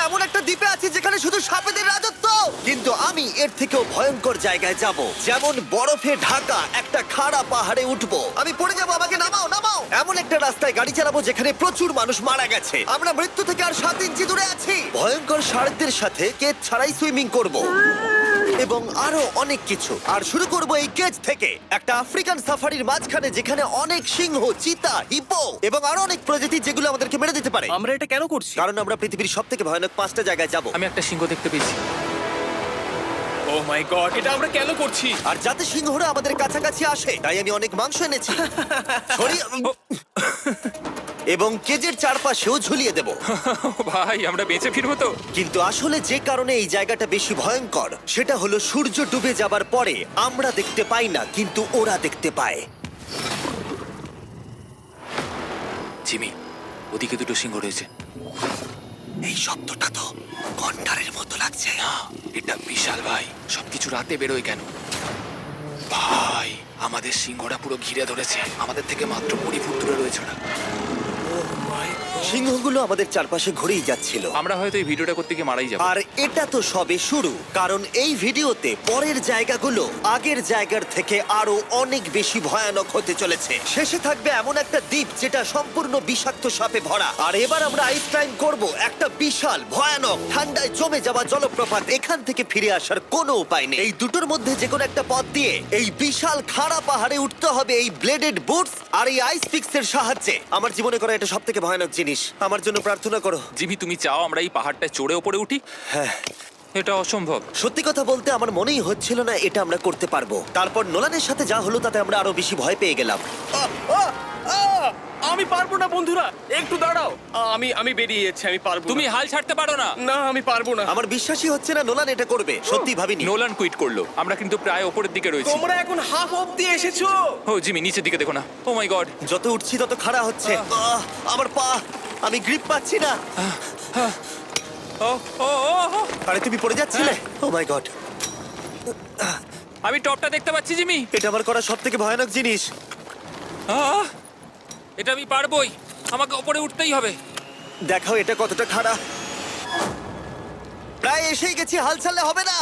এমন একটা দ্বীপে আছি যেখানে শুধু সাপেদের রাজত্ব, কিন্তু আমি এর থেকেও ভয়ঙ্কর জায়গায় যাব, যেমন বরফে ঢাকা একটা খাড়া পাহাড়ে উঠবো। আমি পড়ে যাবো, আমাকে নামাও নামাও। এমন একটা রাস্তায় গাড়ি চালাবো যেখানে প্রচুর মানুষ মারা গেছে। আমরা মৃত্যু থেকে আর 7 ইঞ্চি দূরে আছি। ভয়ঙ্কর শার্কদের সাথে কেজ ছাড়াই সুইমিং করব এবং আরো অনেক কিছু। আর শুরু করব এই কেজ থেকে, একটা আফ্রিকান সাফারির মাঝখানে যেখানে অনেক সিংহ, চিতা, হিপো এবং আরো অনেক প্রজাতি যেগুলো আমাদেরকে মেরে দিতে পারে। আমরা এটা কেন করছি? কারণ আমরা পৃথিবীর সব থেকে ভয়ানক 5টা জায়গায় যাব। আমি একটা সিংহ দেখতে পেয়েছি। ও মাই গড, এটা আমরা কেন করছি? আর যাতে সিংহরা আমাদের কাছাকাছি আসে তাই আমি অনেক মাংস এনেছি। এবং কেজের চারপাশেও ঝুলিয়ে দেব। ভাই আমরা বেঁচে ফিরবো তো? কিন্তু আসলে যে কারণে এই জায়গাটা বেশি ভয়ঙ্কর সেটা হলো সূর্য ডুবে যাবার পরে আমরা দেখতে পাই না, কিন্তু ওরা দেখতে পায়। জিমি, ওদিকে দুটো সিংহ রয়েছে। এই শব্দটা তো কণ্ঠারের মতো লাগছে। না, এটা বিশাল ভাই। সবকিছু রাতে বেরোয় কেন? ভাই, আমাদের সিংহটা পুরো ঘিরে ধরেছে। আমাদের থেকে মাত্র 20 ফুট দূরে রয়েছে ওরা। সিংহগুলো আমাদের চারপাশে ঘুরেই যাচ্ছিল। আমরা হয়তো এই ভিডিওটা করতে গিয়ে মারাই যাবো। আর এটা তো সবে শুরু, কারণ এই ভিডিওতে পরের জায়গাগুলো আগের জায়গার থেকে আরো অনেক বেশি ভয়ানক হতে চলেছে। শেষে থাকবে এমন একটা দ্বীপ যেটা সম্পূর্ণ বিষাক্ত সাপে ভরা। আর এবার আমরা আইস ক্লাইম্ব করব একটা বিশাল ভয়ানক ঠান্ডায় জমে যাওয়া জলপ্রপাত। এখান থেকে ফিরে আসার কোনো উপায় নেই। এই দুটোর মধ্যে যে কোনো একটা পথ দিয়ে এই বিশাল খাড়া পাহাড়ে উঠতে হবে এই ব্লেডেড বুটস আর এই আইস পিক্সের সাহায্যে। আমার জীবনে করা এটা সবথেকে ভয়ানক জিনিস। আমার জন্য প্রার্থনা করো। জিমি, তুমি চাও আমরা এই পাহাড়টায় চড়ে ওপরে উঠি? হ্যাঁ, এটা অসম্ভব। সত্যি কথা বলতে আমার মনেই হচ্ছিল না এটা আমরা করতে পারবো। তারপর নোলানের সাথে যা হলো তাতে আমরা আরো বেশি ভয় পেয়ে গেলাম। আমি পারবো না বন্ধুরা, একটু দাঁড়াও। আমি বেরিয়ে যাচ্ছি, আমি পারবো না। তুমি হাল ছাড়তে পারো না। না, আমি পারবো না। আমার বিশ্বাসই হচ্ছে না নোলান এটা করবে। সত্যি ভাবিনি। নোলান কুইট করলো। আমরা কিন্তু প্রায় ওপরের দিকে রয়েছি। তোমরা এখন হাফ অবধি এসেছো। ও জিমি, নিচের দিকে দেখো না। ও মাই গড। যত উঠছি তত খাড়া হচ্ছে। আমার পা, আমি গ্রিপ পাচ্ছি না। ও ও ও ও। আরে তুমি পড়ে যাচ্ছিলে? ও মাই গড, আমি টপটা দেখতে পাচ্ছি জিমি। এটা আমার করা সব থেকে ভয়ানক জিনিস। আহ! এটা আমি পারবোই। আমাকে ওপরে উঠতেই হবে। দেখাও এটা কতটা খাড়া। প্রায় এসেই গেছি, হাল ছাড়লে হবে না।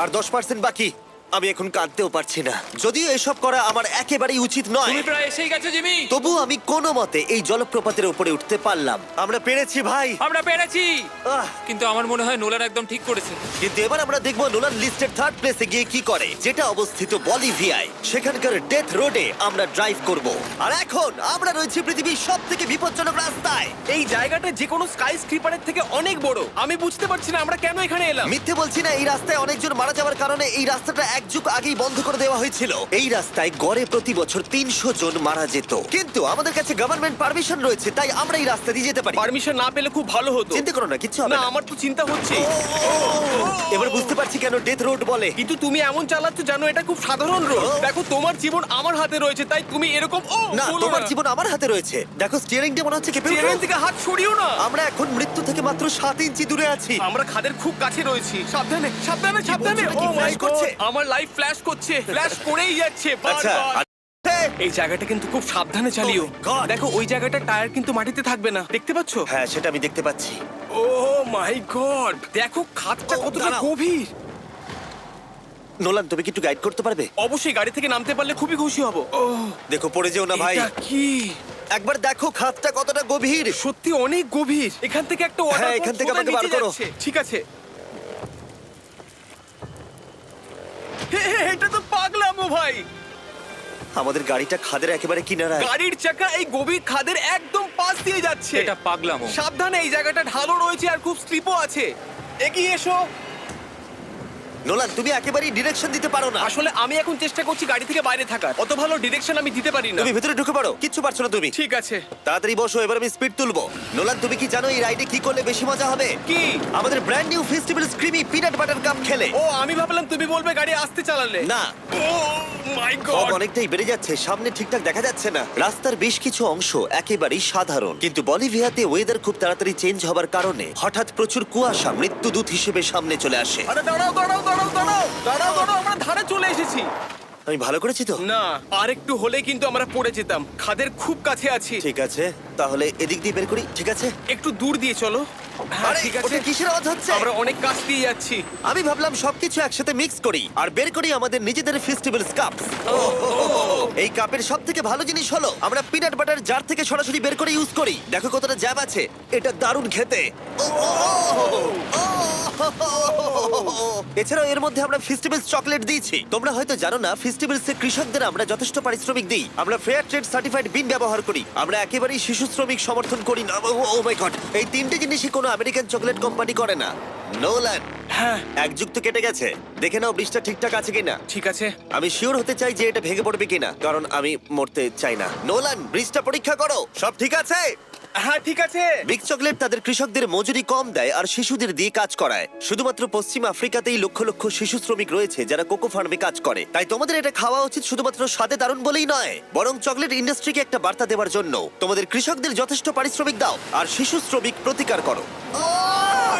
আর 10% বাকি। আমি এখন কাঁদতেও পারছি না, যদিও এসব করা আমার একেবারেই উচিত নয়। তুমি প্রায় এসেই গেছো জিমি। তবু আমি কোনো মতে এই জলপ্রপাতের উপরে উঠতে পারলাম। আমরা পেরেছি ভাই। আমরা পেরেছি। আহ, কিন্তু আমার মনে হয় নোলান একদম ঠিক করেছে। কিন্তু এবার আমরা দেখবো নোলান লিস্টের 3rd প্লেসে গিয়ে কি করে, যেটা অবস্থিত বলিভিয়ায়। সেখানকার ডেথ রোডে আমরা ড্রাইভ করব। আর এখন আমরা রয়েছি পৃথিবীর সব থেকে বিপজ্জনক রাস্তায়। এই জায়গাটা যে কোনো স্কাই স্ক্রিপারের থেকে অনেক বড়। আমি বুঝতে পারছি না আমরা কেন এখানে এলাম। মিথ্যে বলছি না, এই রাস্তায় অনেকজন মারা যাওয়ার কারণে এই রাস্তাটা এক যুগ আগেই বন্ধ করে দেওয়া হয়েছিল। এই রাস্তায় গড়ে প্রতি বছর 300 জন মারা যেত, কিন্তু আমাদের কাছে গভর্নমেন্ট পারমিশন রয়েছে, তাই আমরা এই রাস্তা দিয়ে যেতে পারি। পারমিশন না পেলে খুব ভালো হতো। চিন্তা করো না, কিচ্ছু হবে না, না। আমার তো চিন্তা হচ্ছে। এবার বুঝতে পারছি কেন ডেথ রোড বলে। কিন্তু তুমি এমন চালাচ্ছ জানো এটা খুব সাধারণ রোড। ও। দেখো তোমার জীবন আমার হাতে রয়েছে, তাই তুমি এরকম না, বলো তোমার জীবন আমার হাতে রয়েছে। দেখো স্টিয়ারিংটা মনে হচ্ছে কেঁপে চেয়ারের উঠলো। থেকে হাত সরিও না। আমরা এখন মৃত্যু থেকে মাত্র 7 ইঞ্চি দূরে আছি। আমরা খাদের খুব কাছে রয়েছি। সাবধানে সাবধানে সাবধানে। বলছো, এটা কি ও মাই flash করছে? গড, আমার লাইফ ফ্ল্যাশ করছে, ফ্ল্যাশ করেই যাচ্ছে আচ্ছা, বারবার। এই জায়গাটা কিন্তু খুব সাবধানে চালিও। Oh my God! দেখো ওই জায়গাটা টায়ার কিন্তু মাটিতে থাকবে না, দেখতে পাচ্ছো? হ্যাঁ, সেটা আমি দেখতে পাচ্ছি। ও মাই গড, দেখো খাদটা Oh, কতটা দাঁড়াও। গভীর। নোলান, তুমি কি একটু গাইড করতে পারবে? অবশ্যই, গাড়ি থেকে নামতে পারলে খুবই খুশি হব। ও দেখো পড়ে যেও না ভাই। এটা কি? একবার দেখো খাতটা কতটা গভীর। সত্যি অনেক গভীর। এখান থেকে একটা হ্যাঁ, ওয়াটার এখান থেকে আমাকে বার করো। ঠিক আছে। এটা তো পাগলামো ভাই। আমাদের গাড়িটা খাদের একেবারে কিনারায়। গাড়ির চাকা এই গভীর খাদের একদম পাশ দিয়ে যাচ্ছে। এটা পাগলামো। সাবধানে, এই জায়গাটা ঢালও রয়েছে আর খুব স্লিপও আছে। এগিয়ে এসো। নোলান, তুমি একেবারেই ডিরেকশন দিতে পারো না। আসলে আমি এখন চেষ্টা করছি গাড়ি থেকে বাইরে থাকার। অত ভালো ডিরেকশন আমি দিতে পারি না। তুমি ভিতরে ঢুকে পারো, কিচ্ছু পারছো না তুমি। ঠিক আছে। তাড়াতাড়ি বসো, এবার আমি স্পিড তুলবো। নোলান, তুমি কি জানো এই রাইডে কি করলে বেশি মজা হবে? কি? আমাদের brand new festival creamy peanut butter cup খেলে। ও, আমি ভাবলাম তুমি বলবে গাড়ি আসতে চালালে। না, ও মাই ফগ গড। অনেকটাই বেড়ে যাচ্ছে, সামনে ঠিকঠাক দেখা যাচ্ছে না। রাস্তার বেশ কিছু অংশ একেবারেই সাধারণ, কিন্তু বলিভিয়াতে ওয়েদার খুব তাড়াতাড়ি চেঞ্জ হবার কারণে হঠাৎ প্রচুর কুয়াশা মৃত্যুদূত হিসেবে সামনে চলে আসে। আরে দাঁড়াও দাঁড়াও দাঁড়াও দাঁড়াও দাঁড়াও দাঁড়াও, আমরা ধারে চলে এসেছি। আমি ভালো করেছি তো? না, আর একটু হলে কিন্তু আমরা পড়ে যেতাম। খাদের খুব কাছে আছি। ঠিক আছে, তাহলে এদিক দিয়ে বের করি। ঠিক আছে। একটু দূর দিয়ে চলো। হ্যাঁ, আরে, ঠিক আছে। ওটা কিসের আওয়াজ হচ্ছে? আমরা অনেক কাছ দিয়ে যাচ্ছি। আমি ভাবলাম সবকিছু একসাথে মিক্স করি আর বের করি আমাদের নিজেদের ফেস্টিভ্যাল কাপ। এই কাপের সব থেকে ভালো জিনিস হলো আমরা পিনাট বাটার জার থেকে সরাসরি বের করে ইউজ করি। দেখো কতটা জ্যাব আছে, এটা দারুণ খেতে। এছাড়াও এর মধ্যে আমরা ফেস্টিভ্যালস চকলেট দিয়েছি। তোমরা হয়তো জানো না, ফেস্টিভ্যালস এর কৃষকদের আমরা যথেষ্ট পারিশ্রমিক দিই। আমরা ফেয়ার ট্রেড সার্টিফাইড বিন ব্যবহার করি। আমরা একেবারেই শিশু শ্রমিক সমর্থন করি না। ও মাই গড, এই তিনটে জিনিসই কোনো আমেরিকান চকলেট কোম্পানি করে না। নোলান, হ্যাঁ, এক যুগ তো কেটে গেছে, দেখে নাও ব্রিজটা ঠিকঠাক আছে কিনা। ঠিক আছে। আমি শিওর হতে চাই যে এটা ভেঙে পড়বে কিনা, কারণ আমি মরতে চাই না। নোলান, ব্রিজটা পরীক্ষা করো, সব ঠিক আছে? হ্যাঁ, ঠিক আছে। বিগ চকলেট তাদের কৃষকদের মজুরি কম দেয় আর শিশুদের দিয়ে কাজ করায়। শুধুমাত্র পশ্চিম আফ্রিকাতেই লক্ষ লক্ষ শিশু শ্রমিক রয়েছে যারা কোকো ফার্মে কাজ করে। তাই তোমাদের এটা খাওয়া উচিত শুধুমাত্র স্বাদে দারুণ বলেই নয়, বরং চকলেট ইন্ডাস্ট্রিকে একটা বার্তা দেওয়ার জন্য। তোমাদের কৃষকদের যথেষ্ট পারিশ্রমিক দাও আর শিশু শ্রমিক প্রতিকার করো।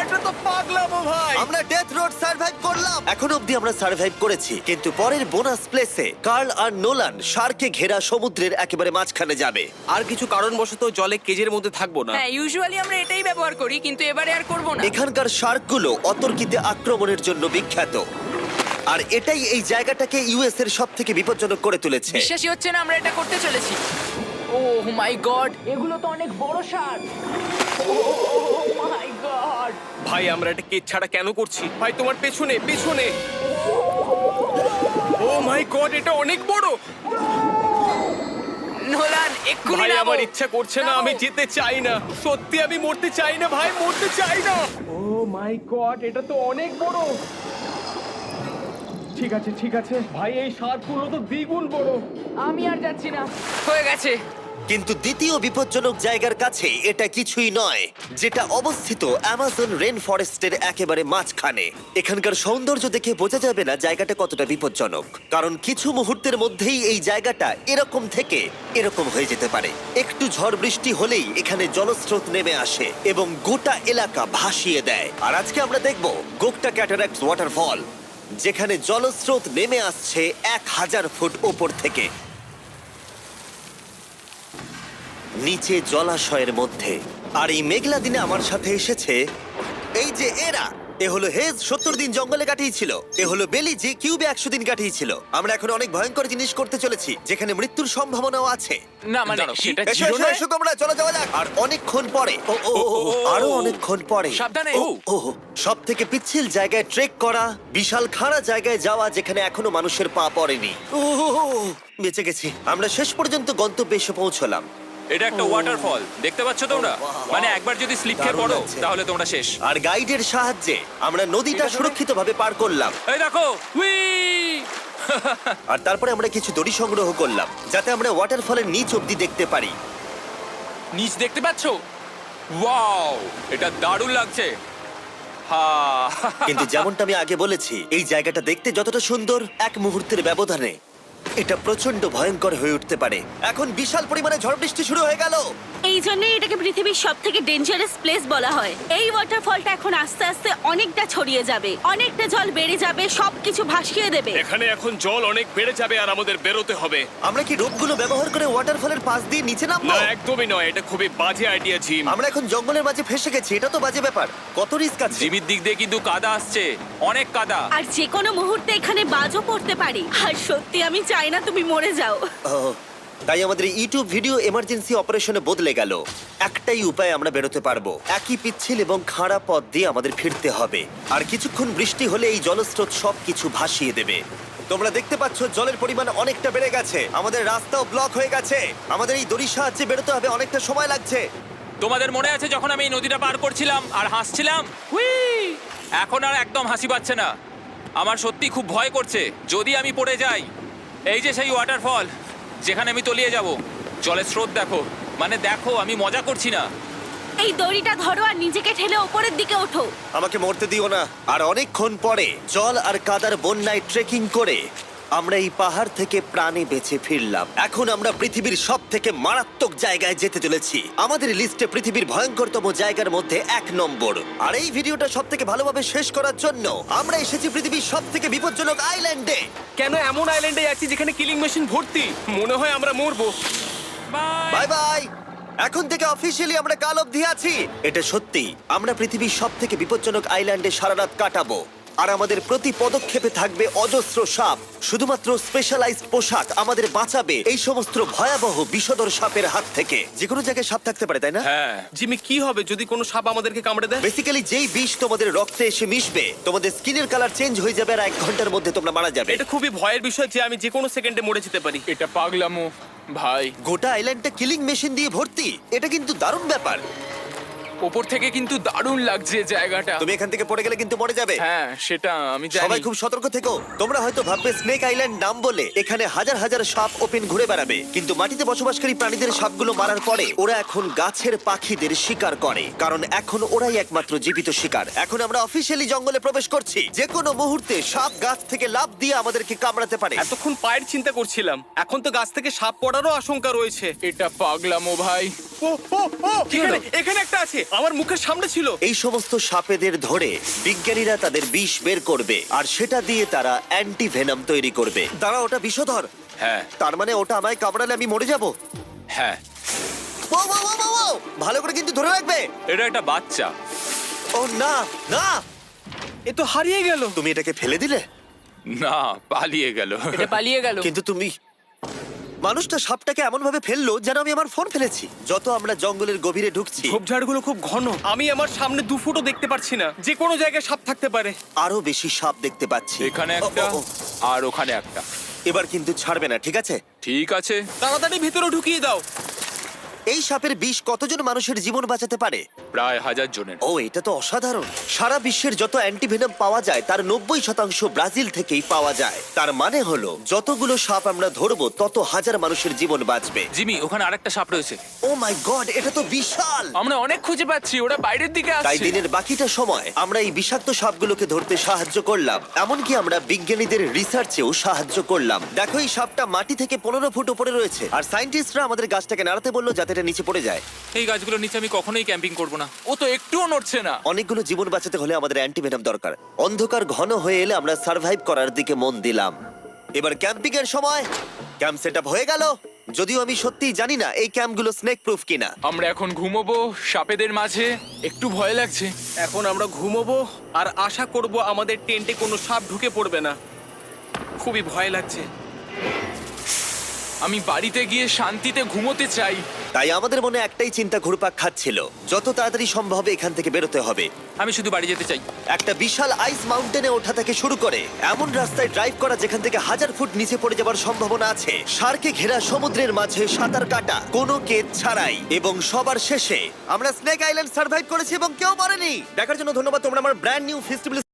এটা তো পাগলামো ভাই। আমরা ডেথ রোড সার্ভাইভ করলাম। এখন অবধি আমরা সার্ভাইভ করেছি, কিন্তু পরের বোনাস প্লেসে কার্ল আর নোলান শার্কে ঘেরা সমুদ্রের একেবারে মাঝখানে যাবে। আর কিছু কারণবশত জলে কেজের মধ্যে থাকবো না। হ্যাঁ, ইউজুয়ালি আমরা এটাই ব্যবহার করি, কিন্তু এবারে আর করব না। এখানকার শার্কগুলো অতর্কিতে আক্রমণের জন্য বিখ্যাত, আর এটাই এই জায়গাটাকে ইউএস এর সব থেকে বিপজ্জনক করে তুলেছে। বিশ্বাসই হচ্ছে না আমরা এটা করতে চলেছি। ও মাই গড, এগুলো তো অনেক বড় শার্ক। ও মাই গড। ভাই, আমরা এটা কেজ ছাড়া কেন করছি? ভাই, তোমার পেছনে পেছনে। ও মাই গড, এটা অনেক বড়। নোলান, এক্ষুনি ভাই, নামো। আমার ইচ্ছা করছে না, আমি যেতে চাই না। সত্যি আমি মরতে চাই না ভাই, মরতে চাই না। ও মাই গড, এটা তো অনেক বড়। ঠিক আছে, ঠিক আছে ভাই, এই শার্কগুলো তো দ্বিগুণ বড়। আমি আর যাচ্ছি না, হয়ে গেছে। কিন্তু দ্বিতীয় বিপজ্জনক জায়গার কাছে এটা কিছুই নয়, যেটা অবস্থিত অ্যামাজন রেন ফরেস্টের একেবারে মাঝখানে। এখানকার সৌন্দর্য দেখে বোঝা যাবে না জায়গাটা কতটা বিপজ্জনক, কারণ কিছু মুহূর্তের মধ্যেই এই জায়গাটা এরকম থেকে এরকম হয়ে যেতে পারে। একটু ঝড় বৃষ্টি হলেই এখানে জলস্রোত নেমে আসে এবং গোটা এলাকা ভাসিয়ে দেয়। আর আজকে আমরা দেখব গোকটা ক্যাটারাক্ট ওয়াটারফল, যেখানে জলস্রোত নেমে আসছে 1000 ফুট ওপর থেকে নিচে জলাশয়ের মধ্যে। আর এই মেঘলা দিনে আমার সাথে এসেছে এই যে এরা। এ হলো হেজ, 70 দিন জঙ্গলে কাটিয়েছিল। এ হলো বেলি, যে কিউবে 100 দিন কাটিয়েছিল। আমরা এখন অনেক ভয়ঙ্কর জিনিস করতে চলেছি, যেখানে মৃত্যুর সম্ভাবনাও আছে। না মানে দাঁড়াও, সেটা এসো, এসো, এসো তোমরা, চলো যাওয়া যাক। আর অনেকক্ষণ পরে আরো অনেকক্ষণ পরে সাবধানে। সব থেকে পিচ্ছিল জায়গায় ট্রেক করা, বিশাল খাড়া জায়গায় যাওয়া যেখানে এখনো মানুষের পা পড়েনি। বেঁচে গেছি। আমরা শেষ পর্যন্ত গন্তব্যে এসে পৌঁছলাম। এটা একটা ওয়াটারফল, দেখতে পাচ্ছ তোমরা? মানে একবার যদি স্লিপ খেয়ে দারুণ পড়ো লাগছে। তাহলে তোমরা শেষ। আর গাইডের সাহায্যে আমরা নদীটা সুরক্ষিতভাবে পার করলাম। এই দেখো, উই! আর তারপরে আমরা কিছু দড়ি সংগ্রহ করলাম, যাতে আমরা ওয়াটারফলের নিচ অব্দি দেখতে পারি। নিচ দেখতে পাচ্ছ? ওয়াও, এটা দারুণ লাগছে। হা! কিন্তু যেমনটা আমি আগে বলেছি, এই জায়গাটা দেখতে যতটা সুন্দর, এক মুহূর্তের ব্যবধানে এটা প্রচন্ড ভয়ঙ্কর হয়ে উঠতে পারে। এখন বিশাল পরিমাণে ঝড় বৃষ্টি শুরু হয়ে গেল। এই জন্যই এটাকে পৃথিবীর সব থেকে ডেঞ্জারাস প্লেস বলা হয়। এই ওয়াটারফলটা এখন আস্তে আস্তে অনেকটা ছড়িয়ে যাবে, অনেকটা জল বেড়ে যাবে, সবকিছু ভাসিয়ে দেবে। এখানে এখন জল অনেক বেড়ে যাবে আর আমাদের বেরোতে হবে। আমরা কি রোপগুলো ব্যবহার করে ওয়াটারফলের পাশ দিয়ে নিচে নামবো? না, একদমই নয়, এটা খুবই বাজে আইডিয়া জিম। আমরা এখন জঙ্গলের মাঝে ফেসে গেছি, এটা তো বাজে ব্যাপার। কত রিস্ক আছে। জিমির দিক দিয়ে কিন্তু কাদা আসছে, অনেক কাদা। আর যে কোনো মুহূর্তে এখানে বাজও পড়তে পারি। আর সত্যি আমি চাই না তুমি মরে যাও। তাই আমাদের ইউটিউব ভিডিও এমার্জেন্সি অপারেশনে বদলে গেল। একটাই উপায় আমরা বেরোতে পারবো, একই পিচ্ছিল এবং খাড়া পথ দিয়ে আমাদের ফিরতে হবে। আর কিছুক্ষণ বৃষ্টি হলে এই জলস্রোত সবকিছু ভাসিয়ে দেবে। তোমরা দেখতে পাচ্ছ জলের পরিমাণ অনেকটা বেড়ে গেছে, আমাদের রাস্তাও ব্লক হয়ে গেছে। আমাদের এই দড়ির সাহায্যে বেরোতে হবে, অনেকটা সময় লাগছে। তোমাদের মনে আছে যখন আমি এই নদীটা পার করছিলাম আর হাসছিলাম? হুই! এখন আর একদম হাসি পাচ্ছে না। আমার সত্যি খুব ভয় করছে, যদি আমি পড়ে যাই। এই যে সেই ওয়াটারফল, যেখানে আমি তলিয়ে যাব। জলের স্রোত দেখো, মানে দেখো, আমি মজা করছি না। এই দড়িটা ধরো আর নিজেকে ঠেলে ওপরের দিকে ওঠো। আমাকে মরতে দিও না। আর অনেকক্ষণ পরে জল আর কাদার বন্যায় ট্রেকিং করে আমরা এই পাহাড় থেকে প্রাণে বেঁচে ফিরলাম। এখন আমরা পৃথিবীর সব থেকে মারাত্মক জায়গায় যেতে চলেছি। আমাদের লিস্টে পৃথিবীর ভয়ঙ্করতম জায়গার মধ্যে 1 নম্বর। আর এই ভিডিওটা সব থেকে ভালোভাবে শেষ করার জন্য আমরা এসেছি পৃথিবীর সব থেকে বিপজ্জনক আইল্যান্ডে। কেন এমন আইল্যান্ডে যাচ্ছি যেখানে কিলিং মেশিন ভর্তি? মনে হয় আমরা মরবো। বাই। Bye bye. এখন থেকে অফিসিয়ালি আমরা কাল অবধি আছি। এটা সত্যি, আমরা পৃথিবীর সব থেকে বিপজ্জনক আইল্যান্ডে সারা রাত কাটাবো। আর আমাদের প্রতি পদক্ষেপে থাকবে অজস্র সাপ। শুধুমাত্র স্পেশালাইজড পোশাক আমাদের বাঁচাবে এই সমস্ত ভয়াবহ বিষধর সাপের হাত থেকে। যে কোনো জায়গায় সাপ থাকতে পারে, তাই না? হ্যাঁ, জিমি, কি হবে যদি কোনো সাপ আমাদেরকে কামড়ে দেয়? বেসিক্যালি যেই বিষ তোমাদের রক্তে এসে মিশবে, তোমাদের স্কিনের কালার চেঞ্জ হয়ে যাবে আর 1 ঘন্টার মধ্যে তোমরা মারা যাবে। এটা খুবই ভয়ের বিষয় যে আমি যে কোনো সেকেন্ডে মরে যেতে পারি। এটা পাগলামো ভাই। গোটা আইল্যান্ডটা কিলিং মেশিন দিয়ে ভর্তি। এটা কিন্তু দারুণ ব্যাপার। ওপর থেকে কিন্তু দারুণ লাগছে জায়গাটা। তুমি এখান থেকে পড়ে গেলে কিন্তু মরে যাবে। হ্যাঁ, সেটা আমি সবাই জানি। খুব সতর্ক থেকো। তোমরা হয়তো ভাববে স্নেক আইল্যান্ড নাম বলে এখানে হাজার হাজার সাপ ওপেন ঘুরে বেড়াবে, কিন্তু মাটিতে বসবাসকারী প্রাণীদের সাপগুলো মারার পরে ওরা এখন গাছের পাখিদের শিকার করে, কারণ এখন ওরাই একমাত্র জীবিত শিকার। এখন আমরা অফিসিয়ালি জঙ্গলে প্রবেশ করছি। যে কোনো মুহূর্তে সাপ গাছ থেকে লাফ দিয়ে আমাদেরকে কামড়াতে পারে। এতক্ষণ পায়ের চিন্তা করছিলাম, এখন তো গাছ থেকে সাপ পড়ারও আশঙ্কা রয়েছে। এটা পাগলামো ভাই। ও ও ও, এখানে একটা আছে, আমার মুখের সামনে ছিল। এই সমস্ত সাপেদের ধরে বিজ্ঞানীরা তাদের বিষ বের করবে, আর সেটা দিয়ে তারা অ্যান্টি ভেনাম তৈরি করবে। দাঁড়া, ওটা বিষধর। হ্যাঁ তার মানে ওটা আমায় কামড়ালে আমি মরে যাব। হ্যাঁ, ও, ও, ও, ও, ও! ভালো করে কিন্তু ধরে রাখবে। এটা একটা বাচ্চা। ও না না, এ তো হারিয়ে গেল। তুমি এটাকে ফেলে দিলে। না, পালিয়ে গেল। এটা পালিয়ে গেল। কিন্তু তুমি, মানুষটা সাপটাকে এমন ভাবে ফেললো যেন আমি আমার ফোন ফেলেছি। যত আমরা জঙ্গলের গভীরে ঢুকছি, ঝোপঝাড়গুলো খুব ঘন, আমি আমার সামনে 2 ফুটও দেখতে পারছি না। যে কোনো জায়গায় সাপ থাকতে পারে। আরো বেশি সাপ দেখতে পাচ্ছি। এখানে ও, একটা ও, ও, আর ওখানে একটা। এবার কিন্তু ছাড়বে না, ঠিক আছে? ঠিক আছে। তাড়াতাড়ি ভিতরে ঢুকিয়ে দাও। এই সাপের বিষ কতজন মানুষের জীবন বাঁচাতে পারে? প্রায় 1000 জনের। ও, এটা তো অসাধারণ। সারা বিশ্বের যত অ্যান্টিভেনম পাওয়া যায় তার 90% ব্রাজিল থেকেই পাওয়া যায়। তার মানে হলো যতগুলো সাপ আমরা ধরবো তত হাজার মানুষের জীবন বাঁচবে। জিমি, ওখানে আরেকটা সাপ রয়েছে। ও মাই গড, এটা তো বিশাল। আমরা অনেক খুঁজে পাচ্ছি, ওরা বাইরের দিকে তাই আসছে। দিনের বাকিটা সময় আমরা এই বিষাক্ত সাপগুলোকে ধরতে সাহায্য করলাম। এমনকি আমরা বিজ্ঞানীদের রিসার্চেও সাহায্য করলাম। দেখো, এই সাপটা মাটি থেকে 15 ফুট উপরে রয়েছে, আর সায়েন্টিস্টরা আমাদের গাছটাকে নাড়াতে বললো যাতে এটা নিচে পড়ে যায়। এই গাছগুলোর নিচে আমি কখনোই ক্যাম্পিং করব না। ও তো একটুও নড়ছে না। অনেকগুলো জীবন বাঁচাতে হলে আমাদের অ্যান্টিভেনম দরকার। অন্ধকার ঘন হয়ে এলে আমরা সার্ভাইভ করার দিকে মন দিলাম। এবার ক্যাম্পিং এর সময়। ক্যাম্প সেটআপ হয়ে গেল, যদিও আমি সত্যিই জানি না এই ক্যাম্পগুলো স্নেক প্রুফ কিনা। আমরা এখন ঘুমোবো সাপেদের মাঝে। একটু ভয় লাগছে। এখন আমরা ঘুমোবো আর আশা করব আমাদের টেন্টে কোনো সাপ ঢুকে পড়বে না। খুবই ভয় লাগছে। আমি বাড়িতে গিয়ে শান্তিতে ঘুমোতে চাই। তাই আমাদের মনে একটাই চিন্তা ঘুরপাক খাচ্ছিল, যত তাড়াতাড়ি সম্ভব এখান থেকে বেরোতে হবে। আমি শুধু বাড়ি যেতে চাই। একটা বিশাল আইস মাউন্টেনে ওঠা থেকে শুরু করে এমন রাস্তায় ড্রাইভ করা যেখান থেকে 1000 ফুট নিচে পড়ে যাবার সম্ভাবনা আছে, শার্কে ঘেরা সমুদ্রের মাঝে সাঁতার কাটা কোনো কেদ ছাড়াই, এবং সবার শেষে আমরা স্নেক আইল্যান্ড সার্ভাইভ করেছি এবং কেউ মরেনি। দেখার জন্য ধন্যবাদ। তোমরা আমার ব্র্যান্ড নিউ ফেস্টিভ্যাল